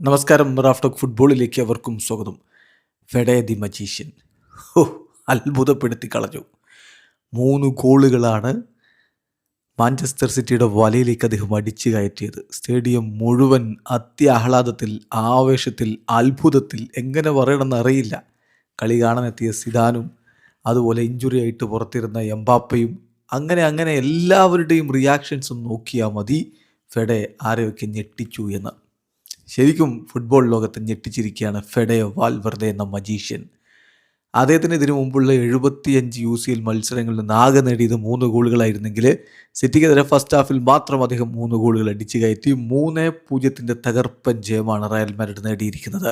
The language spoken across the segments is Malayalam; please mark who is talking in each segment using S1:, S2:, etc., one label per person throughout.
S1: നമസ്കാരം. റാഫ്റ്റോക്ക് ഫുട്ബോളിലേക്ക് അവർക്കും സ്വാഗതം. ഫെഡെ ദി മജീഷ്യൻ അത്ഭുതപ്പെടുത്തി കളഞ്ഞു. 3 ഗോളുകളാണ് മാഞ്ചസ്റ്റർ സിറ്റിയുടെ വലയിലേക്ക് അദ്ദേഹം അടിച്ചു കയറ്റിയത്. സ്റ്റേഡിയം മുഴുവൻ അത്യാഹ്ലാദത്തിൽ, ആവേശത്തിൽ, അത്ഭുതത്തിൽ, എങ്ങനെ പറയണമെന്ന് അറിയില്ല. കളി കാണാനെത്തിയ സിദാനും അതുപോലെ ഇഞ്ചുറി ആയിട്ട് പുറത്തിരുന്ന എംബാപ്പയും അങ്ങനെ എല്ലാവരുടെയും റിയാക്ഷൻസും നോക്കിയാൽ മതി ഫെഡെ ആരെയൊക്കെ ഞെട്ടിച്ചു എന്ന്. ശരിക്കും ഫുട്ബോൾ ലോകത്ത് ഞെട്ടിച്ചിരിക്കുകയാണ് ഫെഡെ വാൽവെർദെ എന്ന മജീഷ്യൻ. അദ്ദേഹത്തിന് ഇതിനു മുമ്പുള്ള 75 UCL മത്സരങ്ങളിൽ നിന്ന് ആകെ നേടിയത് 3 ഗോളുകളായിരുന്നെങ്കിൽ സിറ്റിക്കെതിരെ ഫസ്റ്റ് ഹാഫിൽ മാത്രം അദ്ദേഹം 3 ഗോളുകൾ അടിച്ചു കയറ്റി 3-0 തകർപ്പൻ ജയമാണ് റയൽ മാഡ്രിഡ് നേടിയിരിക്കുന്നത്.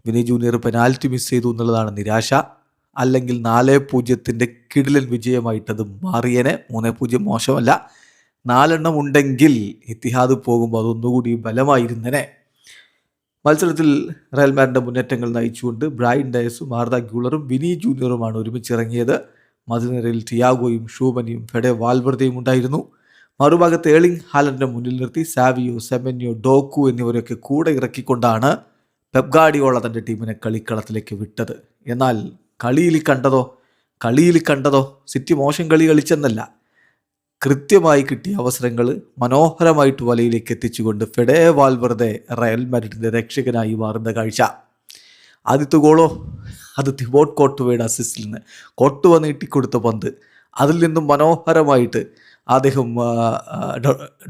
S1: വിനി ജൂനിയർ പെനാൽറ്റി മിസ് ചെയ്തു എന്നുള്ളതാണ് നിരാശ. അല്ലെങ്കിൽ 4-0 കിടിലൻ വിജയമായിട്ടത് മാറിയേനെ. 3-0 മോശമല്ല. 4 ഉണ്ടെങ്കിൽ ഇത്തിഹാദ് പോകുമ്പോൾ അതൊന്നുകൂടി ബലമായിരുന്നേനെ. മത്സരത്തിൽ റയൽ മാഡ്രിഡിന്റെ മുന്നേറ്റങ്ങൾ നയിച്ചുകൊണ്ട് ബ്രൈൻ ഡയസും ആർദ ഗ്യൂളറും വിനി ജൂനിയറുമാണ് ഒരുമിച്ചിറങ്ങിയത്. മധ്യനിരയിൽ ടിയാഗോയും ഷൂബനിയും ഫെഡെ വാൽവെർദെയും ഉണ്ടായിരുന്നു. മറുഭാഗത്ത് ഏർലിംഗ് ഹാലൻഡിനെ മുന്നിൽ നിർത്തി സാവിയോ, സെമന്യോ, ഡോക്കു എന്നിവരൊക്കെ കൂടെ ഇറക്കിക്കൊണ്ടാണ് പെപ് ഗാർഡിയോള തൻ്റെ ടീമിനെ കളിക്കളത്തിലേക്ക് വിട്ടത്. എന്നാൽ കളിയിൽ കണ്ടതോ സിറ്റി മോശം കളി കളിച്ചെന്നല്ല, കൃത്യമായി കിട്ടിയ അവസരങ്ങൾ മനോഹരമായിട്ട് വലയിലേക്ക് എത്തിച്ചുകൊണ്ട് ഫെഡെ വാൽവെർദെ റയൽ മാഡ്രിഡിൻ്റെ രക്ഷകനായി മാറുന്ന കാഴ്ച. ആദ്യത്തെ ഗോളോ അത് തിബോട്ട് കോർട്ടുവയുടെ അസിസ്റ്റിൽ നിന്ന് കോർട്ടുവ നീട്ടിക്കൊടുത്ത പന്ത്, അതിൽ നിന്നും മനോഹരമായിട്ട് അദ്ദേഹം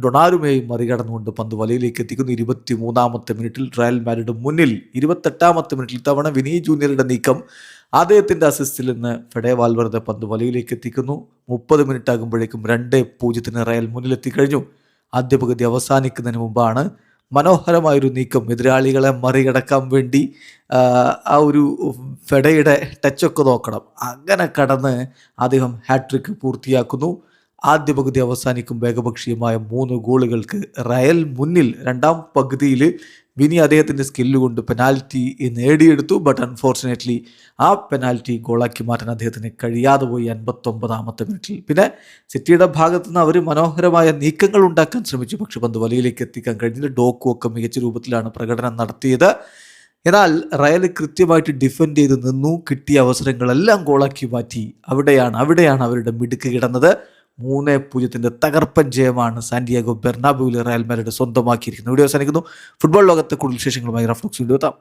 S1: ഡൊണാരുമയെയും മറികടന്നുകൊണ്ട് പന്ത് വലയിലേക്ക് എത്തിക്കുന്നു. 23-ാമത്തെ മിനിറ്റിൽ റയൽ മാഡ്രിഡ് മുന്നിൽ. 28-ാമത്തെ മിനിറ്റിൽ തവണ വിനി ജൂനിയറുടെ നീക്കം അദ്ദേഹത്തിൻ്റെ അസിസ്റ്റിൽ നിന്ന് ഫെഡെ വാൽവെർദെ പന്ത് വലയിലേക്ക് എത്തിക്കുന്നു. 30 മിനിറ്റ് ആകുമ്പോഴേക്കും 2-0 റയൽ മുന്നിലെത്തിക്കഴിഞ്ഞു. ആദ്യ പകുതി അവസാനിക്കുന്നതിന് മുമ്പാണ് മനോഹരമായൊരു നീക്കം, എതിരാളികളെ മറികടക്കാൻ വേണ്ടി ആ ഒരു ഫെഡയുടെ ടച്ചൊക്കെ നോക്കണം, അങ്ങനെ കടന്ന് അദ്ദേഹം ഹാട്രിക്ക് പൂർത്തിയാക്കുന്നു. ആദ്യ പകുതി അവസാനിക്കും ഏകപക്ഷീയമായ 3 ഗോളുകൾക്ക് റയൽ മുന്നിൽ. രണ്ടാം പകുതിയിൽ വിനി അദ്ദേഹത്തിൻ്റെ സ്കില്ല് കൊണ്ട് പെനാൽറ്റി നേടിയെടുത്തു. ബട്ട് അൺഫോർച്ചുനേറ്റ്ലി ആ പെനാൽറ്റി ഗോളാക്കി മാറ്റാൻ അദ്ദേഹത്തിന് കഴിയാതെ പോയി 59-ാമത്തെ മിനിറ്റിൽ. പിന്നെ സിറ്റിയുടെ ഭാഗത്തു നിന്ന് അവർ മനോഹരമായ നീക്കങ്ങൾ ഉണ്ടാക്കാൻ ശ്രമിച്ചു, പക്ഷെ പന്ത് വലയിലേക്ക് എത്തിക്കാൻ കഴിഞ്ഞില്ല. ഡോക്കു ഒക്കെ മികച്ച രൂപത്തിലാണ് പ്രകടനം നടത്തിയത്. എന്നാൽ റയൽ കൃത്യമായിട്ട് ഡിഫെൻഡ് ചെയ്ത് നിന്നു. കിട്ടിയ അവസരങ്ങളെല്ലാം ഗോളാക്കി മാറ്റി. അവിടെയാണ് അവരുടെ മിടുക്ക് കിടന്നത്. 3-0 തകർപ്പൻ ജയമാണ് സാന്റിയാഗോ ബെർണാബ്യൂവിൽ റയൽ മാഡ്രിഡ് സ്വന്തമാക്കിയിരിക്കുന്നത്. വീഡിയോ അവസാനിക്കുന്നു. ഫുട്ബോൾ ലോകത്തെ കൂടുതൽ വിശേഷങ്ങളുമായി റാഫ്റ്റോക്സ് വീഡിയോ എത്താം.